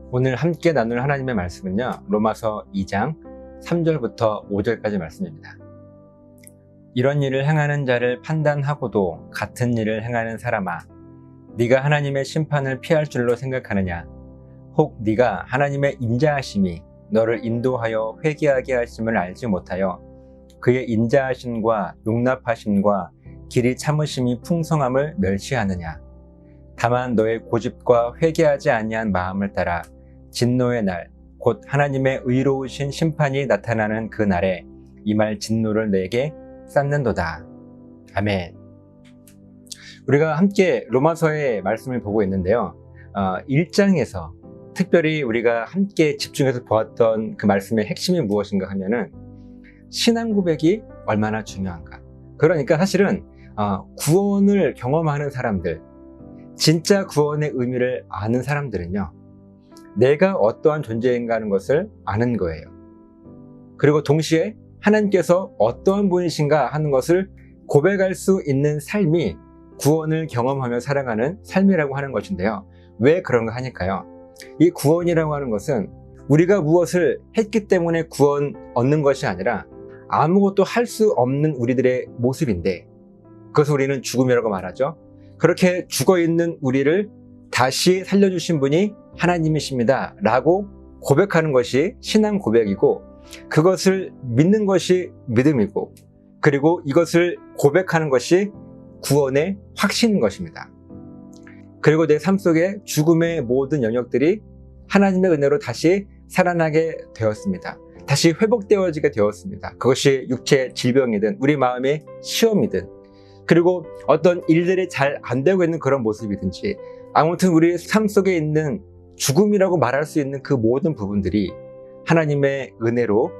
오늘 함께 나눌 하나님의 말씀은요, 로마서 2장 3절부터 5절까지 말씀입니다. 이런 일을 행하는 자를 판단하고도 같은 일을 행하는 사람아, 네가 하나님의 심판을 피할 줄로 생각하느냐? 혹 네가 하나님의 인자하심이 너를 인도하여 회개하게 하심을 알지 못하여 그의 인자하심과 용납하심과 길이 참으심이 풍성함을 멸시하느냐? 다만 너의 고집과 회개하지 아니한 마음을 따라 진노의 날, 곧 하나님의 의로우신 심판이 나타나는 그 날에 임할 진노를 내게 쌓는도다. 아멘. 우리가 함께 로마서의 말씀을 보고 있는데요. 1장에서 특별히 우리가 함께 집중해서 보았던 그 말씀의 핵심이 무엇인가 하면은 신앙 고백이 얼마나 중요한가. 그러니까 사실은 구원을 경험하는 사람들, 진짜 구원의 의미를 아는 사람들은요, 내가 어떠한 존재인가 하는 것을 아는 거예요. 그리고 동시에 하나님께서 어떠한 분이신가 하는 것을 고백할 수 있는 삶이 구원을 경험하며 살아가는 삶이라고 하는 것인데요. 왜 그런가 하니까요, 이 구원이라고 하는 것은 우리가 무엇을 했기 때문에 구원 얻는 것이 아니라 아무것도 할 수 없는 우리들의 모습인데, 그것을 우리는 죽음이라고 말하죠. 그렇게 죽어있는 우리를 다시 살려주신 분이 하나님이십니다 라고 고백하는 것이 신앙 고백이고, 그것을 믿는 것이 믿음이고, 그리고 이것을 고백하는 것이 구원의 확신인 것입니다. 그리고 내 삶 속에 죽음의 모든 영역들이 하나님의 은혜로 다시 살아나게 되었습니다. 다시 회복되어지게 되었습니다. 그것이 육체 질병이든 우리 마음의 시험이든, 그리고 어떤 일들이 잘 안 되고 있는 그런 모습이든지, 아무튼 우리 삶 속에 있는 죽음이라고 말할 수 있는 그 모든 부분들이 하나님의 은혜로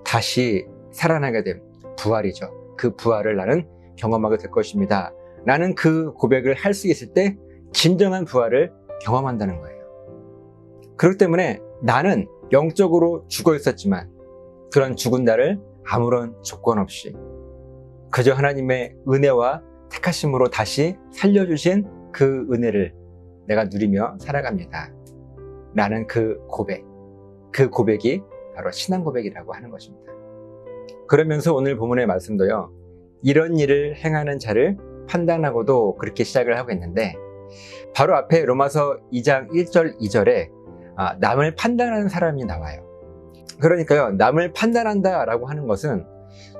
다시 살아나게 된 부활이죠. 그 부활을 나는 경험하게 될 것입니다. 나는 그 고백을 할 수 있을 때 진정한 부활을 경험한다는 거예요. 그렇기 때문에 나는 영적으로 죽어 있었지만 그런 죽은 나를 아무런 조건 없이 그저 하나님의 은혜와 택하심으로 다시 살려주신 그 은혜를 내가 누리며 살아갑니다. 라는 그 고백, 그 고백이 바로 신앙 고백이라고 하는 것입니다. 그러면서 오늘 본문의 말씀도요, 이런 일을 행하는 자를 판단하고도 그렇게 시작을 하고 있는데, 바로 앞에 로마서 2장 1절 2절에 남을 판단하는 사람이 나와요. 그러니까요, 남을 판단한다 라고 하는 것은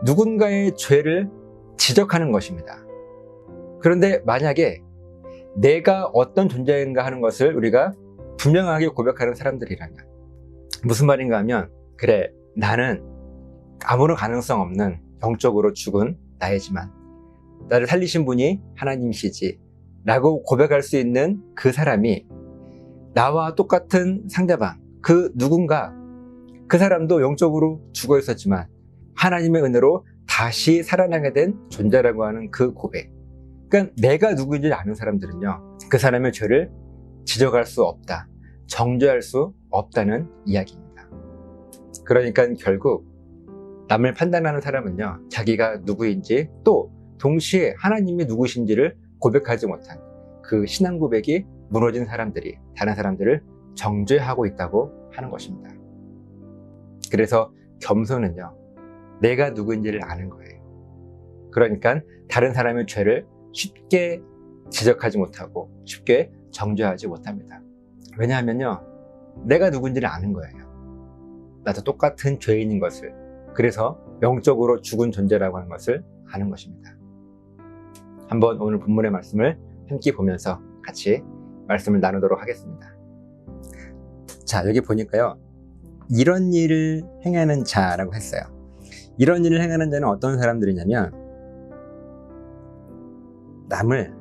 누군가의 죄를 지적하는 것입니다. 그런데 만약에 내가 어떤 존재인가 하는 것을 우리가 분명하게 고백하는 사람들이라면, 무슨 말인가 하면, 그래, 나는 아무런 가능성 없는 영적으로 죽은 나이지만 나를 살리신 분이 하나님이시지 라고 고백할 수 있는 그 사람이 나와 똑같은 상대방, 그 누군가, 그 사람도 영적으로 죽어 있었지만 하나님의 은혜로 다시 살아나게 된 존재라고 하는 그 고백. 그러니까 내가 누구인지 아는 사람들은요, 그 사람의 죄를 지적할 수 없다, 정죄할 수 없다는 이야기입니다. 그러니까 결국 남을 판단하는 사람은요, 자기가 누구인지 또 동시에 하나님이 누구신지를 고백하지 못한 그 신앙 고백이 무너진 사람들이 다른 사람들을 정죄하고 있다고 하는 것입니다. 그래서 겸손은요, 내가 누구인지를 아는 거예요. 그러니까 다른 사람의 죄를 쉽게 지적하지 못하고 쉽게 정죄하지 못합니다. 왜냐하면요, 내가 누군지를 아는 거예요. 나도 똑같은 죄인인 것을, 그래서 영적으로 죽은 존재라고 하는 것을 아는 것입니다. 한번 오늘 본문의 말씀을 함께 보면서 같이 말씀을 나누도록 하겠습니다. 자, 여기 보니까요, 이런 일을 행하는 자라고 했어요. 이런 일을 행하는 자는 어떤 사람들이냐면 남을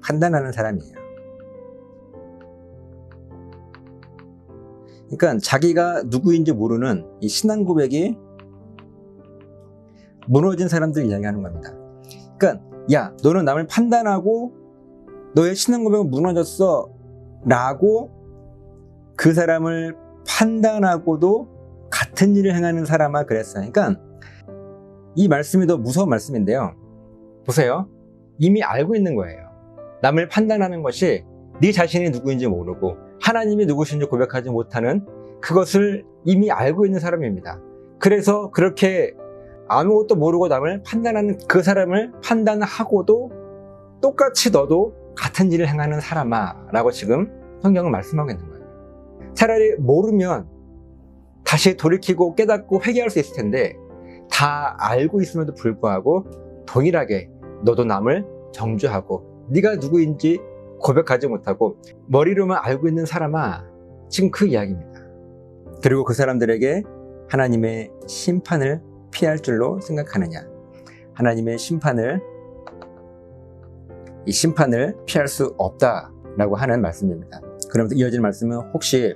판단하는 사람이에요. 그러니까 자기가 누구인지 모르는 이 신앙 고백이 무너진 사람들을 이야기하는 겁니다. 그러니까 야, 너는 남을 판단하고 너의 신앙 고백은 무너졌어 라고 그 사람을 판단하고도 같은 일을 행하는 사람아 그랬어요. 그러니까 이 말씀이 더 무서운 말씀인데요, 보세요. 이미 알고 있는 거예요. 남을 판단하는 것이 네 자신이 누구인지 모르고 하나님이 누구신지 고백하지 못하는 그것을 이미 알고 있는 사람입니다. 그래서 그렇게 아무것도 모르고 남을 판단하는 그 사람을 판단하고도 똑같이 너도 같은 일을 행하는 사람아 라고 지금 성경은 말씀하고 있는 거예요. 차라리 모르면 다시 돌이키고 깨닫고 회개할 수 있을 텐데 다 알고 있음에도 불구하고 동일하게 너도 남을 정죄하고 네가 누구인지 고백하지 못하고 머리로만 알고 있는 사람아, 지금 그 이야기입니다. 그리고 그 사람들에게 하나님의 심판을 피할 줄로 생각하느냐, 하나님의 이 심판을 피할 수 없다라고 하는 말씀입니다. 그러면서 이어지는 말씀은 혹시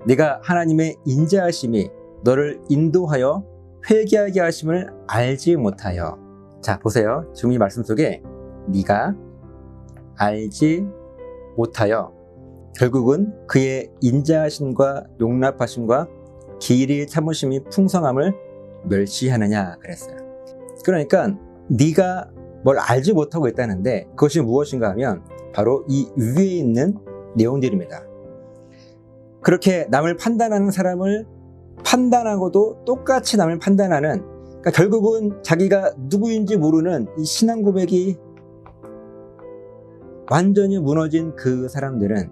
네가 하나님의 인자하심이 너를 인도하여 회개하게 하심을 알지 못하여. 자, 보세요. 지금 이 말씀 속에 네가 알지 못하여, 결국은 그의 인자하심과 용납하심과 길이 참으심이 풍성함을 멸시하느냐 그랬어요. 그러니까 네가 뭘 알지 못하고 있다는데 그것이 무엇인가 하면 바로 이 위에 있는 내용들입니다. 그렇게 남을 판단하는 사람을 판단하고도 똑같이 남을 판단하는, 그러니까 결국은 자기가 누구인지 모르는 이 신앙 고백이 완전히 무너진 그 사람들은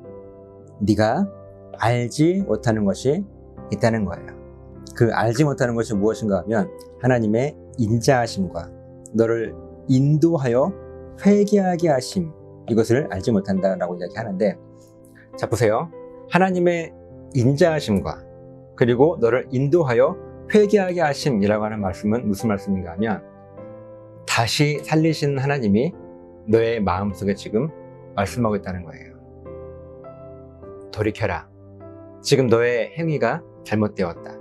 네가 알지 못하는 것이 있다는 거예요. 그 알지 못하는 것이 무엇인가 하면 하나님의 인자하심과 너를 인도하여 회개하게 하심, 이것을 알지 못한다라고 이야기하는데, 자 보세요. 하나님의 인자하심과 그리고 너를 인도하여 회개하게 하심이라고 하는 말씀은 무슨 말씀인가 하면 다시 살리신 하나님이 너의 마음속에 지금 말씀하고 있다는 거예요. 돌이켜라. 지금 너의 행위가 잘못되었다.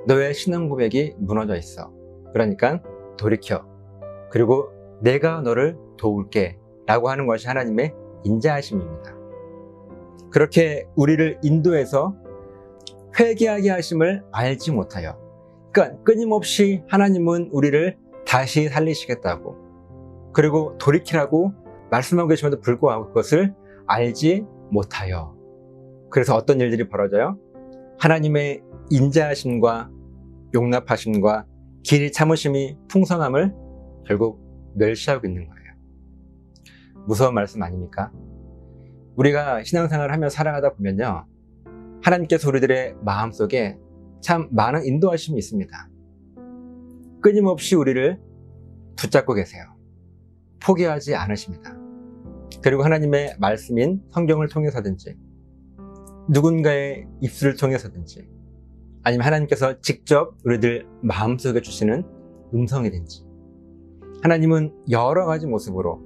너의 신앙 고백이 무너져 있어. 그러니까 돌이켜. 그리고 내가 너를 도울게 라고 하는 것이 하나님의 인자하심입니다. 그렇게 우리를 인도해서 회개하게 하심을 알지 못하여, 그러니까 끊임없이 하나님은 우리를 다시 살리시겠다고 그리고 돌이키라고 말씀하고 계심에도 불구하고 그것을 알지 못하여, 그래서 어떤 일들이 벌어져요? 하나님의 인자하심과 용납하심과 길이 참으심이 풍성함을 결국 멸시하고 있는 거예요. 무서운 말씀 아닙니까? 우리가 신앙생활을 하며 살아가다 보면요, 하나님께서 우리들의 마음속에 참 많은 인도하심이 있습니다. 끊임없이 우리를 붙잡고 계세요. 포기하지 않으십니다. 그리고 하나님의 말씀인 성경을 통해서든지 누군가의 입술을 통해서든지 아니면 하나님께서 직접 우리들 마음속에 주시는 음성이든지 하나님은 여러 가지 모습으로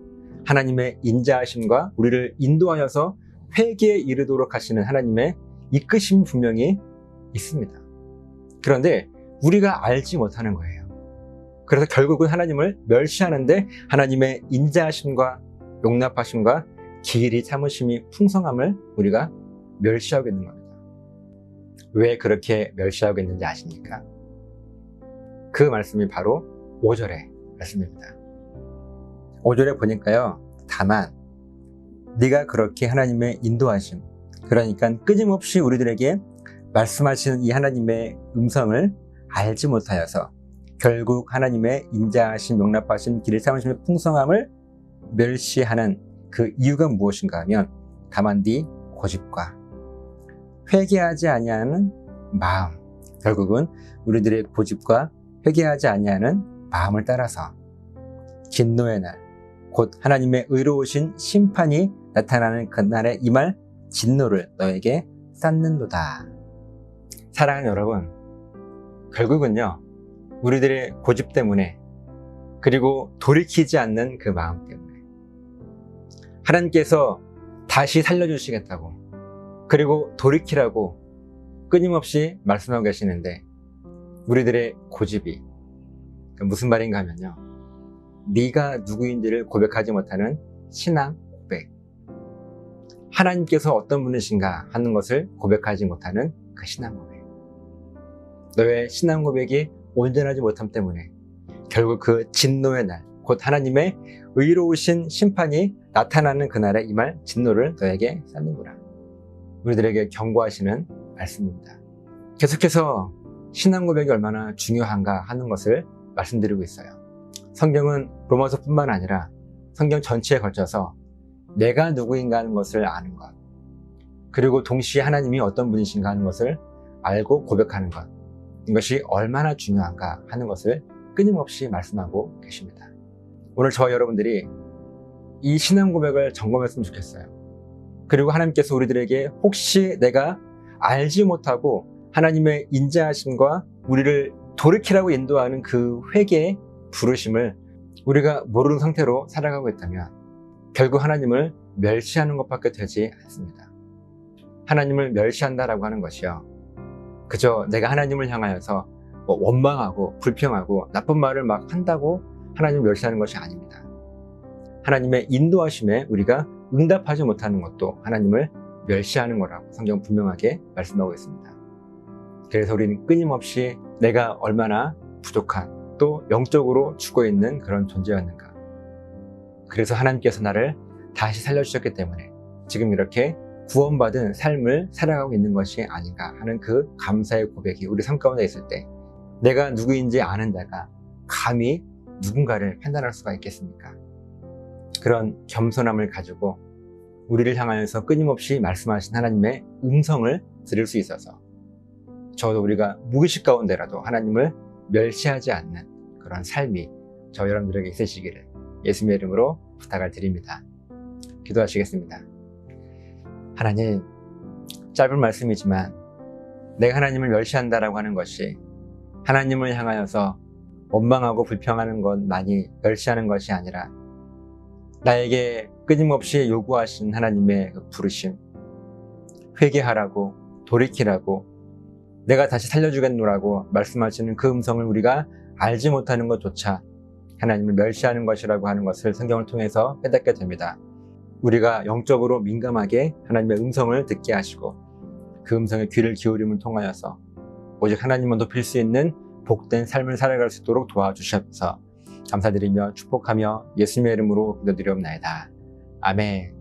하나님의 인자하심과 우리를 인도하여서 회개에 이르도록 하시는 하나님의 이끄심이 분명히 있습니다. 그런데 우리가 알지 못하는 거예요. 그래서 결국은 하나님을 멸시하는데 하나님의 인자하심과 용납하심과 길이 참으심이 풍성함을 우리가 멸시하고 있는 겁니다. 왜 그렇게 멸시하고 있는지 아십니까? 그 말씀이 바로 5절의 말씀입니다. 5절에 보니까요, 다만 네가 그렇게 하나님의 인도하심, 그러니까 끊임없이 우리들에게 말씀하시는 이 하나님의 음성을 알지 못하여서 결국 하나님의 인자하심, 용납하심, 길을 참으심의 풍성함을 멸시하는 그 이유가 무엇인가 하면 다만 네 고집과 회개하지 아니하는 마음, 결국은 우리들의 고집과 회개하지 아니하는 마음을 따라서 진노의 날, 곧 하나님의 의로우신 심판이 나타나는 그날에 임할 진노를 너에게 쌓는도다. 사랑하는 여러분, 결국은요, 우리들의 고집 때문에 그리고 돌이키지 않는 그 마음 때문에 하나님께서 다시 살려주시겠다고 그리고 돌이키라고 끊임없이 말씀하고 계시는데 우리들의 고집이 무슨 말인가 하면요, 네가 누구인지를 고백하지 못하는 신앙 고백, 하나님께서 어떤 분이신가 하는 것을 고백하지 못하는 그 신앙 고백, 너의 신앙 고백이 온전하지 못함 때문에 결국 그 진노의 날, 곧 하나님의 의로우신 심판이 나타나는 그날에 임할 진노를 너에게 쌓는구나. 우리들에게 경고하시는 말씀입니다. 계속해서 신앙 고백이 얼마나 중요한가 하는 것을 말씀드리고 있어요. 성경은 로마서뿐만 아니라 성경 전체에 걸쳐서 내가 누구인가 하는 것을 아는 것, 그리고 동시에 하나님이 어떤 분이신가 하는 것을 알고 고백하는 것, 이것이 얼마나 중요한가 하는 것을 끊임없이 말씀하고 계십니다. 오늘 저와 여러분들이 이 신앙 고백을 점검했으면 좋겠어요. 그리고 하나님께서 우리들에게 혹시 내가 알지 못하고 하나님의 인자하심과 우리를 돌이키라고 인도하는 그 회개의 부르심을 우리가 모르는 상태로 살아가고 있다면 결국 하나님을 멸시하는 것밖에 되지 않습니다. 하나님을 멸시한다라고 하는 것이요, 그저 내가 하나님을 향하여서 원망하고 불평하고 나쁜 말을 막 한다고 하나님을 멸시하는 것이 아닙니다. 하나님의 인도하심에 우리가 응답하지 못하는 것도 하나님을 멸시하는 거라고 성경 분명하게 말씀하고 있습니다. 그래서 우리는 끊임없이 내가 얼마나 부족한, 또 영적으로 죽어있는 그런 존재였는가, 그래서 하나님께서 나를 다시 살려주셨기 때문에 지금 이렇게 구원받은 삶을 살아가고 있는 것이 아닌가 하는 그 감사의 고백이 우리 삶 가운데 있을 때 내가 누구인지 아는 자가 감히 누군가를 판단할 수가 있겠습니까? 그런 겸손함을 가지고 우리를 향하여서 끊임없이 말씀하신 하나님의 음성을 들을 수 있어서 적어도 우리가 무의식 가운데라도 하나님을 멸시하지 않는 그런 삶이 저 여러분들에게 있으시기를 예수님의 이름으로 부탁을 드립니다. 기도하시겠습니다. 하나님, 짧은 말씀이지만 내가 하나님을 멸시한다라고 하는 것이 하나님을 향하여서 원망하고 불평하는 것만이 멸시하는 것이 아니라 나에게 끊임없이 요구하신 하나님의 그 부르심, 회개하라고, 돌이키라고, 내가 다시 살려주겠노라고 말씀하시는 그 음성을 우리가 알지 못하는 것조차 하나님을 멸시하는 것이라고 하는 것을 성경을 통해서 깨닫게 됩니다. 우리가 영적으로 민감하게 하나님의 음성을 듣게 하시고 그 음성에 귀를 기울임을 통하여서 오직 하나님만 높일 수 있는 복된 삶을 살아갈 수 있도록 도와주셔서 감사드리며 축복하며 예수님의 이름으로 기도드리옵나이다. 아멘.